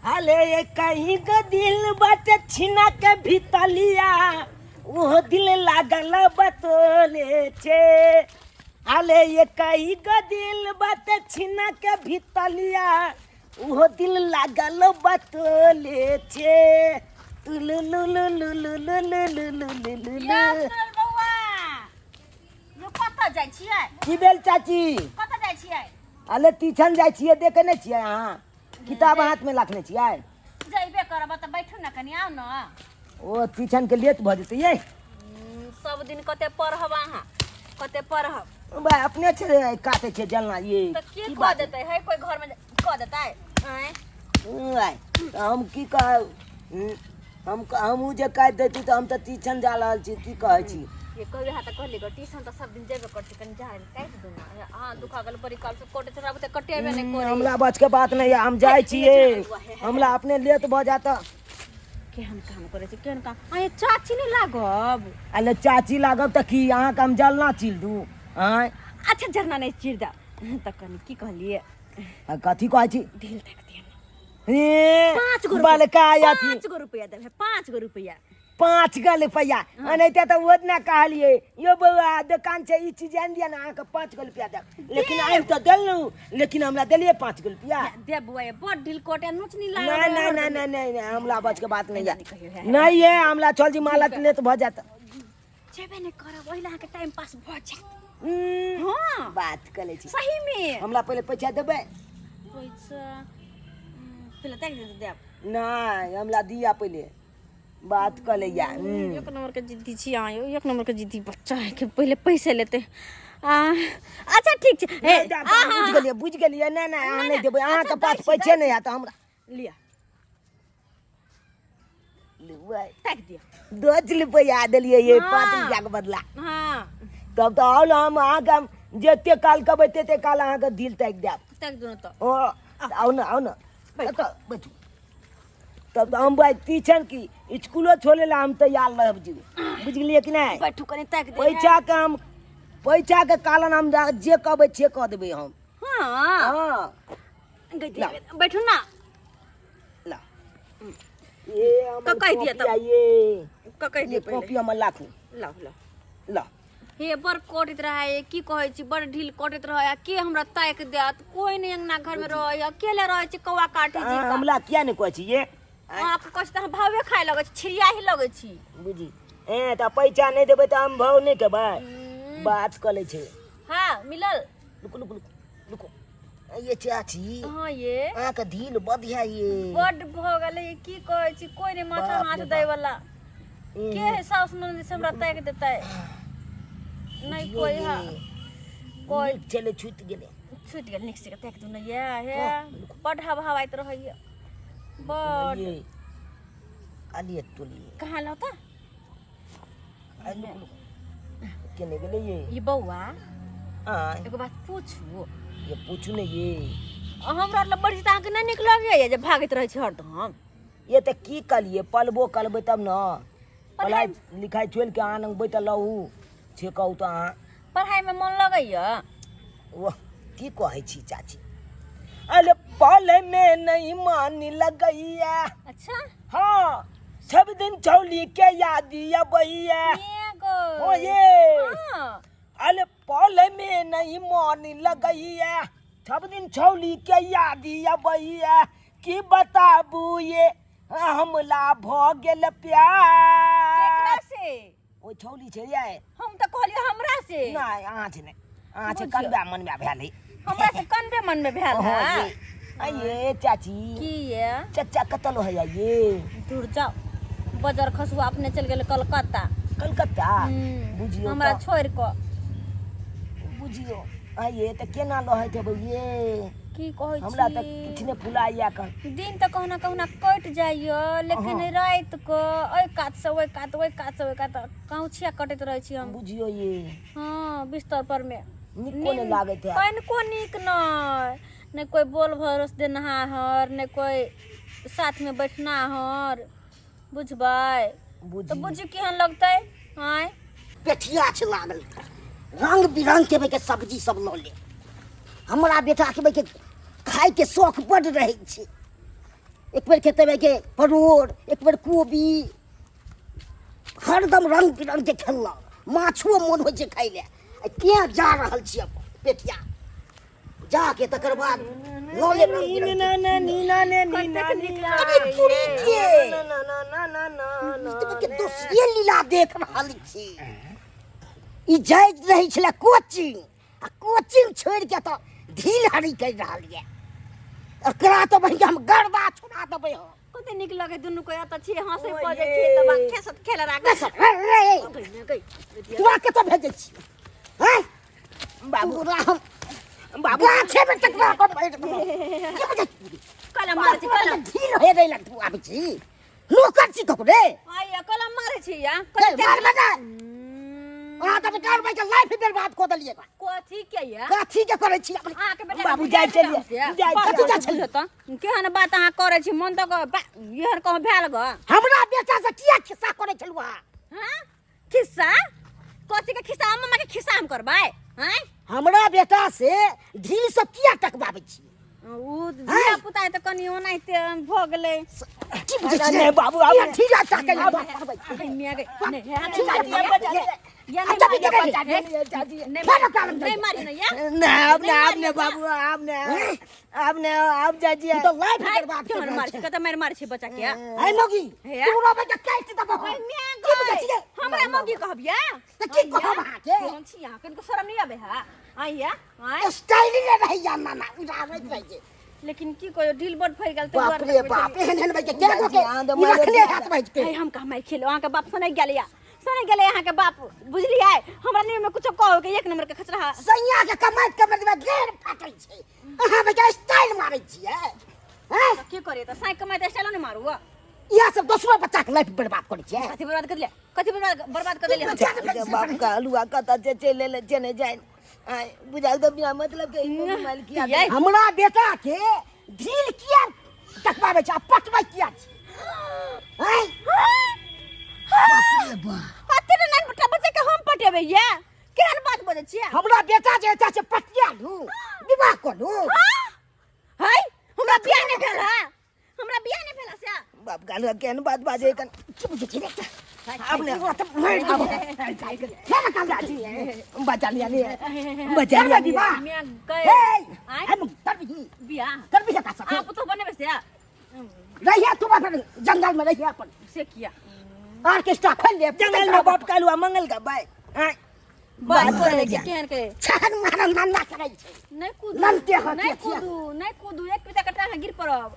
अले ये कहीं का दिल बाटे छिना के भीतलिया वो दिल लागल बतोले छे। अले ये कहीं का दिल बाटे छिना के भीतलिया वो दिल लागल बतोले छे। की भेल चाची? अले ट्यूशन जाइ छियै, देखे नहीं छियै अहाँ? किताब हाथ में रखने छियै? जइबे करब त बैठू न कनी, आउ न। ओ ट्यूशन के लेट भ जेतै ये। सब दिन कते पढ़ब अहाँ, कते पढ़ब? बा अपने छे काटे छे जलना ये। त की क देतै है, कोई घर में क देतै? आय हम की कह हम जे काट देती त हम त ट्यूशन जा रहल छी, की कहै छी? ये कहि हां त कहली ग ट्यूशन त सब दिन जेबे करती, कनी जाय काट दू न। हां दुखा गल परी काल से कोटे चढ़ाबे त कटेबे नहीं करे। हमरा बच के बात नहीं है, हम जाय छियै। हमरा अपने लेट भ जात। केहन काम करे छी, केहन काम? आ ये चाची नहीं लागब? अले चाची लागब त की अहाँ के हम जलना चिल दू? आय अच्छा जरना नहीं चिर दा त कनी की कहलिए? कथी कहै छी? ढील तक दिया। ए 5 गो बलका आती 5 गो रुपया देबे, 5 गो रुपया। 5 गो रुपया अनैते त ओतना कहलिए यो बउआ दुकान से ई चीज आन दिया ना, अहाँ के 5 गो रुपया दे। लेकिन आइ त देलनु, लेकिन हमरा देलिए 5 गो रुपया। दे बुआ ये बड़ ढील कोटे नुचनी लाग। नहीं हमरा बच के बात नहीं है। नहीं है हमरा चल जी माला लेत भ जात। जेबे नहीं करब, ओहिला के टाइम पास भ जात। हां बात करे छी सही में। हमरा पहले पैसा देबे। पैसा पहले तक दे देब। नहीं हमरा दिया पहले बात कर ले या। एक नंबर के जिद्दी छी आयो, एक नंबर के जिद्दी बच्चा है कि पहले पैसे लेते। अच्छा ठीक छे। बुझ गेलिए ना ना अहाँ नहीं देबे, अहाँ के पास पैसे नहीं है त हमरा लिया लेबै तक दिया। 10 रुपया देलिए ये 5 रुपया के बदला। हां तब तो और हम अहाँ के जेते काल कहबै तेते काल अहाँ के दिल तक देब। तक दो न तो। ओ आओ ना बैठो बैठो। तब तो हम भाई ट्यूशन की स्कूलो छोड़े ला हम तैयार रह जी। बुझ गेलिए कि नहीं? बैठू कनी तक दे। पैसा के कारण हम जे कहबै से कह देबै हम। हां हां बैठू ना। ला ये हम कह दिया तब। ये कह दिया पहले। कॉपी हम लाखू। ला ला हे बड़ कोटित रहे, की कहै छी बड़ ढील कोटित रहे। के हमरा ताक देत? कोई नहीं अंगना घर में रहे, अकेले रहे छी। कौवा काटे जी का हमला किया नहीं कहै छी ये? आप कछ त भावे खाए लगे छी, छिड़िया ही लगे छी। बुझी ए त पैसा नहीं देबै त हम भाव नहीं देबै। बात कर ले छे। हां मिलल। रुको ये चाची। हां ये अहाँ के ढील बढ़िया ये बड भ गेले। की कहै छी कोई नहीं माथा हाथ दे वाला। के है साउस ननद से हमरा ताक देतै? नहीं कोई हां कोई चले छूट गेल निक से ताक दू न ये हे बड हवा आइत रहैया बड। ये आलिए तोली कहां लता? केने गेले ये बउआ हां एगो बात पूछू। ये पूछू ने ये हमरा ल बड़ी ता के नहीं निक लगे ये जे भागत रहे छी हरदम। ये त की कलिए पलबो करबै तब न। पढ़ाई लिखाई छोड़ के आन बैठल रहू छे कहू त अहाँ पढ़ाई में मन लगैया? वो की कहै छी चाची? अरे पढ़े में नहीं मन लगैया। अच्छा हाँ सब दिन चौली के याद अबैया। एगो ओ ये हां अरे पढ़े में नहीं मन लगैया, सब दिन चौली के याद अबैया। की बताबू ये हमला भ गेल प्यार। केकरा से? ओ छौली छै ये। हम त कहलियो हमरा से। नहीं अहाँ छै नहीं, अहाँ छै कनबा मन में भेल है। हमरा से कनबे मन में भेल है। ये चाची की ये चाचा कतल है ये? दूर जाओ बाजार खसुआ अपने चल गेल कलकत्ता। कलकत्ता बुझियो हमरा छोड़ क बुझियो। ये त केना लहैत हेबै ये? की कहै छी हमरा त किछ ने फुलाइया क दिन त कहना कहना कट जाइयो, लेकिन रात को ओइ कात से ओइ कात ओइ कात से ओइ कात काउछिया कटत रहै छी हम। बुझियो ये हां बिस्तर पर में निक को ने लागत है। कन को निक न कोई बोल भरोस देना हर, न कोई साथ में बैठना हर। बुझबै तो बुझी केहन लगतै? हां पेठिया छ लागल रंग बिरंग के सब्जी सब ल ले। हमरा बेटा के खाए के शौक बड़ रहे छे। एक बेर खेते में के परोड़, एक बेर कोबी, हरदम रंग बिरंग के खेलना, माछो मन हो छै खाइ ले। क्या जा रहल छी अब पेटिया जाके तकर बाद लो ले नीना ने नीना ने नीना नीना अरे पूरी के ना ना ना ना ना ना ना तब के दोसरे लीला देख रहल छी। ई जाइत रही छले कोचिंग, आ कोचिंग छोड़ के तो ढील हरी कर रहल ये। एकरा तो भैया हम गरबा छुड़ा देबै हो। कते निक लगे दुनु को एत छी हंसे पजे छी तब खेसत खेल राख तू आके तो भेजै छी। हैं बाबू राम बाबू गाछे में टकरा को बैठ गो कलम मारे छी कलम ढील होय दै लग तू आबै छी नौकर छी ककरे आइया कलम मारे छी या मार लगा आ त बेकार भाई के लाइफ बर्बाद को दलिए कथी के या कथी के करे छी अपन आ के बेटा बाबू जाय चलिए जाय कथी जा छलिए त केहन बात अहाँ करे छी मन त यहर कहूं भेल ग हमरा बेटा से किया खिस्सा करे छलुआ। हां खिस्सा कथी के खिस्सा मम्मा के खिस्सा हम करबै हैं हमरा बेटा से ढील सब किया टकबाबै छी। उ धिया पुता त कनी ओनाइते भ गेलै की बुझै छी बाबू आब ढीला टकै ला बाबै मिया गई या अच्छा भी बचा दे जाजी नहीं मारी ना या ना आपने बाबू आपने आप जाजी तो लाइफ बर्बाद कर मार छी कत मार छी बच्चा के आई मोगी तू रोबे के काट दबो की बुझै छी हमरा मोगी कहबिया त की कहब हां के कौन छी यहां कनको शर्म नहीं आबे हा आइया स्टाइल ने रही या मामा उड़ावे जाइए लेकिन की कोई ढील बड़ फर गेल बाप रे बाप एहन एहन भाई के क्या के रखले हाथ भाई के हम का मार खेलो अहाँ के बाप सने गेलिया सने गेले अहाँ के बाप बुझलियै हमरा नहीं में कुछ कहो के एक नंबर के खचरा सैया के कमाई के में घेर फाटै छै अहाँ भाई स्टाइल मारै छियै हैं की करे त साइ कमाई त स्टाइल ने मारू यह सब दूसरा बच्चा के लाइफ बर्बाद कर छै कथि बर्बाद कर ले कथि बर्बाद कर देले बाप का हलुआ कता चले ले चने जाए आय बुझाल तो बिना मतलब के मोबाइल किया हमरा बेटा के ढील किया टकबाबै छै पटबै किया छै हैं बाप रे बाप हते ने बेटा बच्चे के हम पटेबे या केहन बात बजै छियै हमरा बेटा जे एता से पटिया लू विवाह करू हाय हमरा बियाह नहीं भेल है हमरा बियाह नहीं भेल से बाप गालू केहन बात बाजे कन की बुझै छी बेटा आपने तो मार दो क्या काम राजी बचा लिया बचा लिया विवाह मैं गए आय हम करबी बियाह करबी का सब आप तो बने बसे रहिया तुम अपन जंगल में रहिया अपन से किया ऑर्केस्ट्रा खोल ले जंगल में बाप कालुआ मंगल का भाई हां बात करे केहन के छन मारन नन्ना करे छै नहीं कूदू ननते हाथ नहीं कूदू एक पिता कटा गिर पड़ब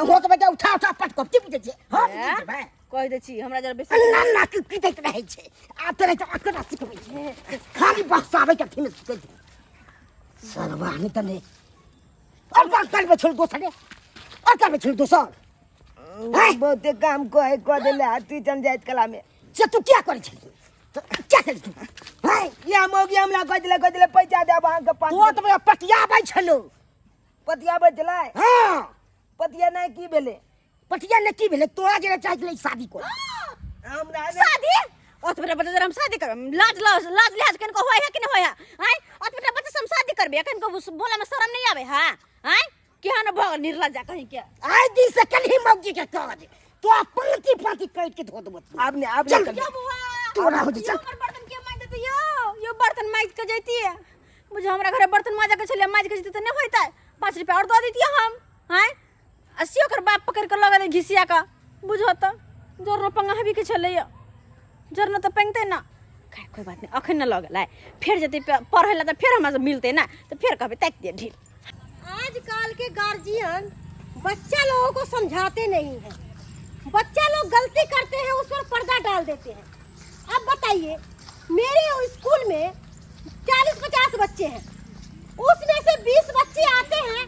हो तो बेटा उठा उठा पटको की बुझै छै हां बुझै भाई कह दे छी हमरा जरा बेसी नन्ना की पीटैत रहै छै आ तोरे तो अकरा सिखबै छै खाली बहसाबै के थी में सिखै छै सरवा नहीं तने और कल में छोड़ दूसरे और कल में छोड़ दूसर बहुते काम को है को देले हाथी चन जाइत कला में से तू क्या करे छै तो क्या करे तू हां या मोगी हमरा कह दिले पैसा दे अहाँ के पास तो तो पटियाबै छलो पटियाबै छलै हां पटिया नहीं की भेले पटिया ने की भेले तोरा जे चाहि शादी को हमरा शादी ओत बेटा बच्चा हम शादी करब लाज लिहाज कन को होय है कि नहीं होय है हैं ओत बेटा बच्चा से हम शादी करबे कन को बोला में शर्म नहीं आवे है हैं केहन भ निर्लज्जा कहीं के आई दी से कल ही मौगी के काज तो पंक्ति काट के धो दबो आपने कर तोरा हो जा बर्तन के मांज देते यो बर्तन मांज के जैती है मुझे हमरा घर बर्तन मांजा के छले मांज के जैती त नहीं होता 5 रुपया और दे देती हम हैं 80 ओकर बाप पकड़ के लगा दे घिसिया का बुझो त जोर पंगा हबी के छले जोर न त पेंगते ना कोई बात नहीं अखन न लगल है फिर जते पढ़े ला त फिर हमरा से मिलते ना तो फिर कहबे तक दे ढील। आजकल के गार्जियन बच्चा लोगों को समझाते नहीं है, बच्चा लोग गलती करते हैं उस पर पर्दा डाल देते हैं। अब बताइए मेरे स्कूल में 40-50 बच्चे हैं, उसमें से 20 बच्चे आते हैं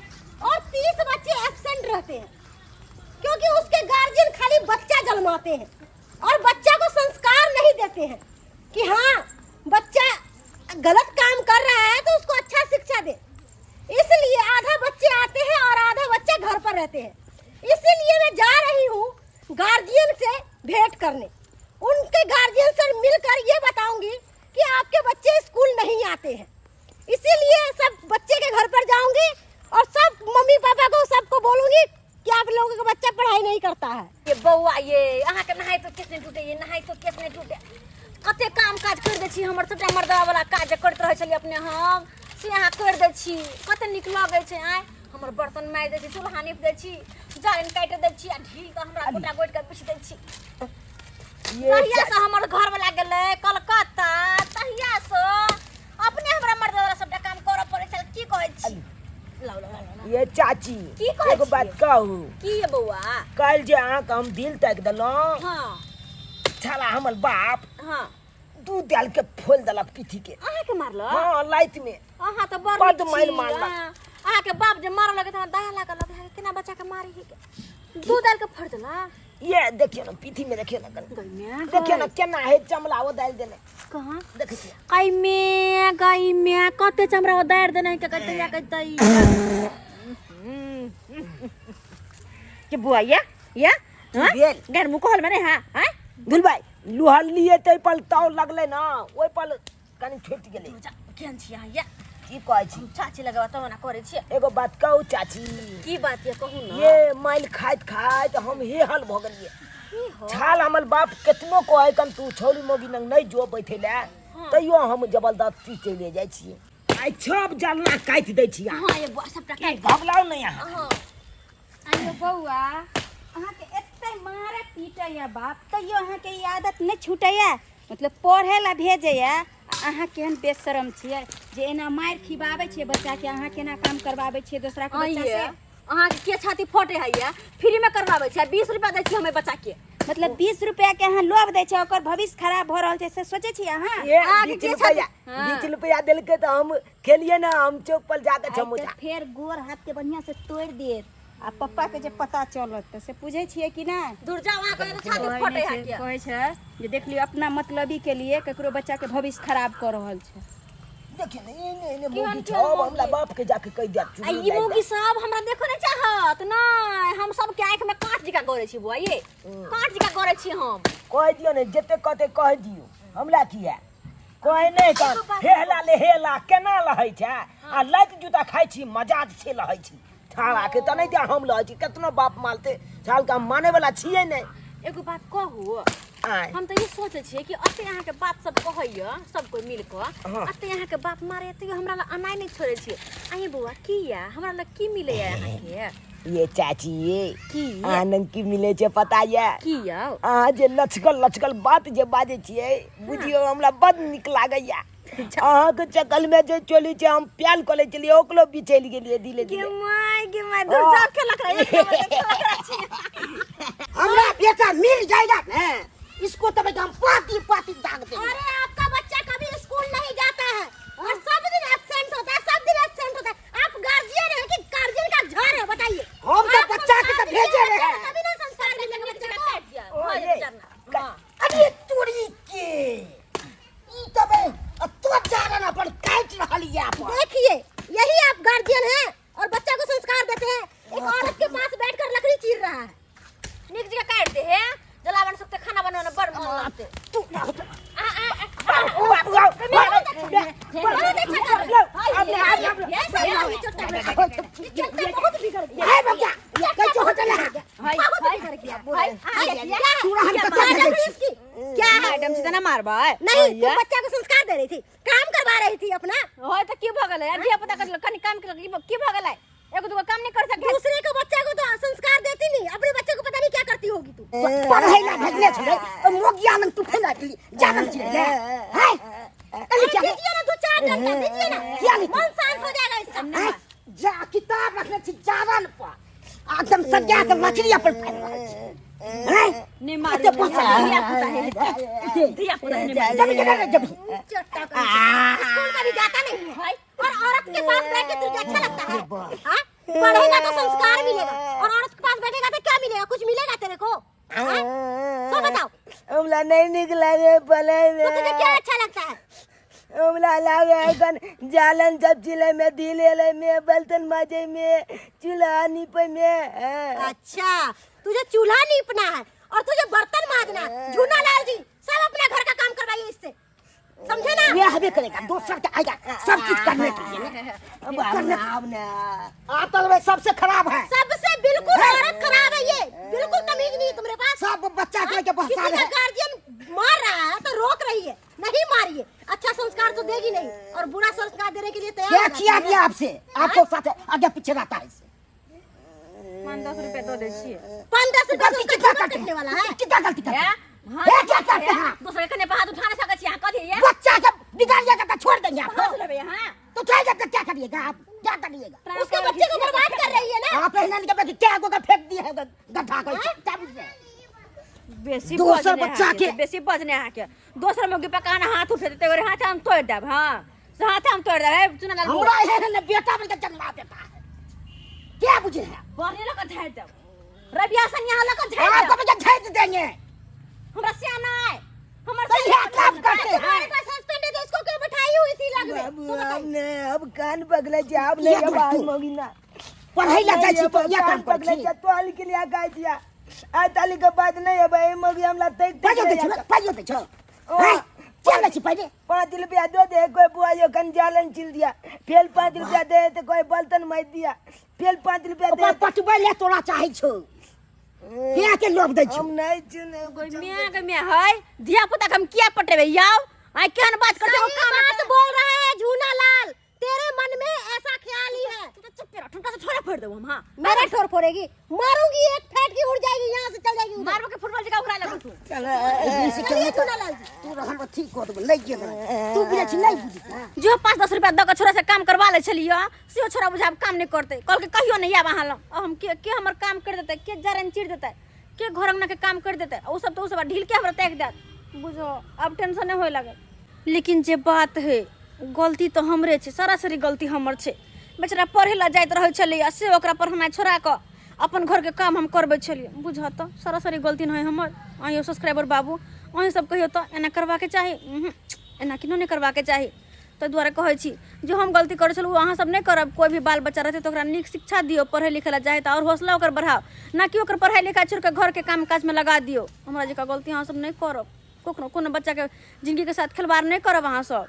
और 30 बच्चे एब्सेंट रहते हैं क्योंकि उसके गार्जियन खाली बच्चा जन्माते हैं और बच्चा को संस्कार नहीं देते हैं कि हाँ बच्चा गलत काम कर रहा है तो उसको अच्छा शिक्षा दे। इसलिए आधा बच्चे आते हैं और आधा बच्चे घर पर रहते हैं। इसीलिए मैं जा रही हूँ गार्जियन से भेंट करने, उनके गार्जियन से मिलकर ये बताऊंगी कि आपके बच्चे स्कूल नहीं आते हैं। इसीलिए सब बच्चे के घर पर जाऊंगी और सब मम्मी पापा को सबको बोलूंगी कि आप लोगों का बच्चा पढ़ाई नहीं करता है। ये बौआ ये अहाँ के नहाई तो केस नहीं टूटे, ये नहाई तो केस नहीं टूटे। कते काम काज कर दै छी, हमर सबटा मर्दवा वाला काज करत रहै छलिए अपने हम से अहाँ कर दै छी। कते नीक लागै छै। आय हमर बर्तन मारि दै छी, चूल्हा नीप दै छी, जारनि काटि दै छी, आ ढील के हमरा गोटा गोटि के बिछ दै छी। तहिया से हमर घर वाला गेलै कलकत्ता, तहिया से अपने हमरा मर्दवा वाला सबटा काम करऽ पड़ै छै। की कहै छी? ये चाची की कहै एगो बात कहू, की ये बौआ? कल जे अहाँके हम दिल ताकि देलहुँ, हाँ छला हमर बाप हाँ 2 दाल के फोल देलक पीठी के। अहाँ के मारल? हाँ लाइत में अहाँ तो बड़ बड्ड नीक मारि छी। मारलक। अहाँ के बाप जे मारल लगे त दया लागल लगे केना बच्चा के मारी ही के 2 दाल के फोड़ देला। ये देखियो ना पीठी में, देखियो ना गइमे देखियो ना केना है चमड़ा वो डाल देने। कहां देखिए गइमे कते चमड़ा वो दार देने के कहते या कहते के बुआ या भेल गैर मुकोहल में हां हां धुल भाई लुहल लिए तै पल ताव लगले ना, ओइ पल कनी छूट गेलै। केहन छी अहाँ या? की कहै छी? चाची लगावा त मना करे छी। एगो बात कहू चाची, की बात ये कहू ना। ये माइल खाइत खाइत हम हेहल भ गेलिए। छाल हमर बाप केतनो कहै कम तू छोरी मोगी नंग नहीं जो बैठे ले, तैयो हम जबरदस्ती चले जाइ छी। आइ छब जलना काट दै छी। हां ये बुआ सबटा की घबलाउ नहीं अहाँ। हां आइयो बौआ अहाँ के एते मारे पीटैया बाप, तैयो अहाँ के ई आदत नहीं छूटैया, मतलब पढ़े ला भेजैया। अहाँ केहन बेशरम छियै जे एना मार खिबाबै छियै बच्चा के, अहाँ केना काम करबाबै छियै दूसरा के बच्चा से। अहाँ के छाती फटे है या फ्री में करवाबै छै? 20 रुपया दै छी हमें बच्चा के। मतलब 20 रुपया के अहाँ लोभ दै छै, ओकर भविष्य खराब भ रहल छै से सोचै छी अहाँ? ये आगे 20 के रुपया हाँ। 20 रुपया देलके तो हम खेलिए ना, हम चौक पर जाके आइ समोसा। तऽ फेर गोर हाथ के बढ़िया से तोड़ देत आ पप्पा के जे पता चलत त से पूछै छियै कि नहीं? दूर जाओ वहां के छाती फटे है के। कहै छै जे देख लियो अपना मतलबी के लिए केकरो बच्चा के भविष्य खराब कर रहल छै। देखिए ने मोगी छब हमरा बाप के जाके कह दिया। आ ई मोगी सब हमरा देखो नहीं चाहत नहीं, हम सब के आंख में काट जिका गरे छी बुआ, ये काट जिका गरे छी हम। कह दियो ने जते कते कह दियो, हमरा किया कहे नहीं कर। हेला ले हेला केना लहै छै आ लाइट जूता खाइ छी मजाज से लहै छी। थारा के त नहीं दिया हम लहै छी, केतनो बाप मालते साल का माने वाला छिए नहीं। एगो बात कहू, आय हम तो ये सोचे छिए कि अते यहाँ के बात सब कहैया सब कोई मिल के, अते यहाँ के बाप मारे त हमरा ला अनाय नहीं छोड़े छिए। आइ बुआ किया हमरा ला की मिले है यहाँ के? ये चाची ये की आनंद की मिले छै पता ये? किया अहाँ जे लचकल लचकल बात जे बाजै छियै बुझियो हमरा बड नीक लागैया। अहाँ के चकल में जे चोली छै हम प्याल कले चलिए ओकलो बिचैल गेलिए दिले दिले। के माय दूर जा के लग रहा है। हमरा बेटा मिल जाएगा ना, इसको तो हम पाती पाती दाग देंगे। अरे आपका बच्चा कभी स्कूल नहीं जाता है और सब दिन एब्सेंट होता है, सब दिन एब्सेंट होता है। आप गार्जियन है कि गार्जियन का घर है बताइए? हम तो बच्चा के तो भेजे रहे हैं। कभी ना संस्कार देंगे बच्चे का काट दिया। ओ, भाई ये, बेचारा। हाँ। अरे तोरी के ई तबे तो जाना ना पर काट रहल या पर। देखिए यही आप गार्जियन हैं और बच्चा को संस्कार देते हैं। एक औरत के पास बैठकर लकड़ी चीर रहा है। निक जगह काट दे है, जलावन सकते खाना बनाने बड़ मन लगते। तू क्या मैडम से ना मारबा? नहीं तू बच्चा को संस्कार दे रही थी, काम करवा रही थी अपना। होय त की भ गेलै? अधिया पता कर कनी काम के की भ गेलै? एगो दुगो काम नहीं कर सकते। दूसरे को बच्चे को तो संस्कार देती नहीं, अपने बच्चे को पता नहीं क्या करती होगी तू। पढ़ाई ना भेजले छले मोगिया में तू फेला के जानल छी है। अरे दीजिए ना 2-4 घंटा दीजिए ना, क्या नहीं मन शांत हो जाएगा इसका। जा किताब रखले छी जावन पर एकदम सजा के मछली पर फेल रहल छी। नहीं मार दिया पता है दिया पता है जब स्कूल कभी जाता नहीं है भाई, और औरत के पास बैठ के तुझे अच्छा लगता है? हाँ? पढ़ेगा तो संस्कार मिलेगा और औरत के पास बैठेगा तो क्या मिलेगा? कुछ मिलेगा तेरे को? हाँ? तो बताओ हमला नहीं निक लागे भले में। तो तुझे क्या अच्छा लगता है? हमला लागे कन जालन सब चिले में दिले में बर्तन माजे में चूल्हा नीपे में। अच्छा तुझे चूल्हा नीपना है और तुझे बर्तन माजना है। झूना लाल जी सब अपना घर का काम करवाइए इससे। समझे ना? ये हमें करेगा, दूसरा क्या आएगा सब चीज करने के लिए ना। अब आप तो सबसे खराब है, सबसे बिल्कुल औरत खराब है ये, बिल्कुल तमीज नहीं है तुम्हारे पास। सब बच्चा के लेके किसी बहसा का है। गार्जियन मार रहा है तो रोक रही है, नहीं मारिए। अच्छा संस्कार तो देगी नहीं और बुरा संस्कार देने के लिए तैयार क्या हो जाती किया है। गया आपसे? आपको साथ आगे पीछे रहता है इससे। 5-10 रुपए दो दे छिए 5-10 रुपए गलती उसका कितना जीवन करते कटने वाला हैं? है। कितना गलती करते हैं? हां ये क्या करते हैं? दूसरे कने पे हाथ उठा नहीं सकत छी हां कथि ये बच्चा के बिगाड़िएगा तो छोड़ देंगे आपको। हाथ लेबे हां तो क्या जब तक क्या करिएगा आप? क्या करिएगा? उसके बच्चे को बर्बाद कर रही है ना। आप हिलाने के बाद क्या को फेंक दिया है गड्ढा को? क्या बुझे? बेसी दोसर बजने बच्चा हाके, के। बेसी बजने हाके दोसर मौके पे काना हाथ उठे देते गोरे हाथ हम तोड़ देब हां से हाथ हम तोड़ देब चुना लाल हमरा है ना बेटा बन के जन्मा देता है। क्या बुझे है? बहने लगा झाड़ देब रबिया सनिया लगा झाड़ आपको देब बच्चा भेज देंगे। हमरा सियाना है हमर तो ये काम करते हैं। तुम्हारे पास सस्पेंड है तो उसको क्यों बैठाई हुई थी लग में? बाबू तो बताइए। हमने अब कान पकड़े छे, अब नहीं ये अब बात आई मगिना पढ़ाई ला जाई छी तो या काम कर पगले छी। छे तोल के लिए गाय दिया आ ताली के बाद नहीं अब ए मगी हमला तै पाइयो दे छ, पाइयो दे छ। हैं? चल छी पहले। 5 रुपया दो दे, कोई बुआ यो कंजालन चिल दिया, फेल 5 रुपया दे तो कोई बर्तन मार दिया, फेल 5 रुपया ओकर दे पटबै ले तोरा चाहे छौ। क्या के लोभ दे हम छ? नहीं चुने कोई मियां के मियां है धिया पुता के हम किया पटेबे याओ आई केहन बात करते हो सही बात बोल रहा है झूना लाल, तेरे मन में ऐसा ख्याल ही है। चुप रह ठुमका से छोड़ा फोड़ देबो हम हां मेरा ठोर फोड़ेगी, मारूंगी एक फेंट की उड़ जाएगी, यहाँ से चल जाएगी उधर। मारबो के फुटबॉल जगह उखड़ा लगल तू से चलिए झूना लाल जी। तू रहन ठीक को तो लग गेल। तू बुझे छी नहीं बुझी ना। जो 5-10 रुपया दऽ के छोरा से काम करवा ले छलियो से छोरा बुझाब काम नहीं करते कल के कहियो नहीं आब अहाँ लग हम के हमर काम कर देते के जरन चिर देते के घर अंगना के काम कर देते ओ सब तो सब ढील के हमरा तैक देत बुझो अब टेंशन नहीं होय लगे। लेकिन जे बात है गलती तो हमरे छे, सरासरी गलती हमर छे। बेचारा पढ़े ला जाइत रहे छलिए से ओकरा पर हमरा छोड़ा के अपन घर के काम हम करबे छलिए बुझ तो सरासरी गलती नहीं हमर। आइयो सब्सक्राइबर बाबू अहीं सब कहियो तो एना करवा के चाही एना किनो नहीं करवा के चाही। तो द्वारा कहै छी जो हम गलती करे छलू अहाँ सब नहीं करब। कोई भी बाल बच्चा रहते तो ओकरा नीक शिक्षा दियो, पढ़े लिखे ला चाहे तो और हौसला ओकर बढ़ाओ, ना कि ओकर पढ़ाई लिखाई छोड़ के घर के काम काज में लगा दियो। हमरा जका गलती अहाँ सब नहीं करब, कोनो बच्चा के जिंदगी के साथ खिलवाड़ नहीं करब अहाँ सब।